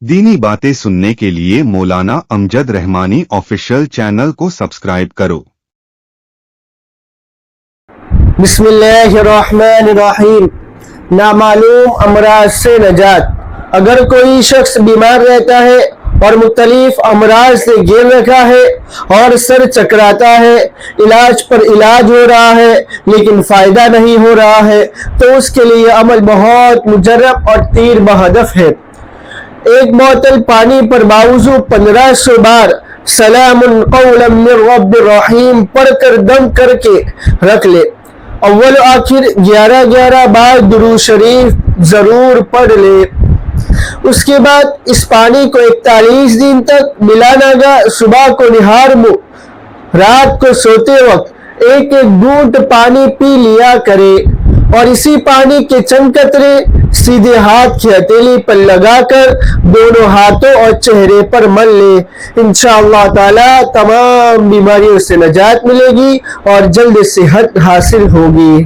دینی باتیں سننے کے لیے مولانا امجد رحمانی آفیشیل چینل کو سبسکرائب کرو۔ بسم اللہ الرحمن الرحیم۔ نامعلوم امراض سے نجات۔ اگر کوئی شخص بیمار رہتا ہے اور مختلف امراض سے گھیر رکھا ہے اور سر چکراتا ہے، علاج پر علاج ہو رہا ہے لیکن فائدہ نہیں ہو رہا ہے، تو اس کے لیے عمل بہت مجرب اور تیر بہدف ہے۔ ایک بوتل پانی پر باوضو 1500 بار سلام قولا من رب الرحیم پڑھ کر دم کر کے رکھ لے۔ اول و آخر 11 بار درود شریف ضرور پڑھ لے۔ اس کے بعد اس پانی کو 41 دن تک بلا ناگا صبح کو نہار منہ رات کو سوتے وقت ایک گھونٹ پانی پی لیا کرے، اور اسی پانی کے چند قطرے سیدھے ہاتھ کی ہتھیلی پر لگا کر دونوں ہاتھوں اور چہرے پر مل لے۔ انشاءاللہ تعالی تمام بیماریوں سے نجات ملے گی اور جلد صحت حاصل ہوگی۔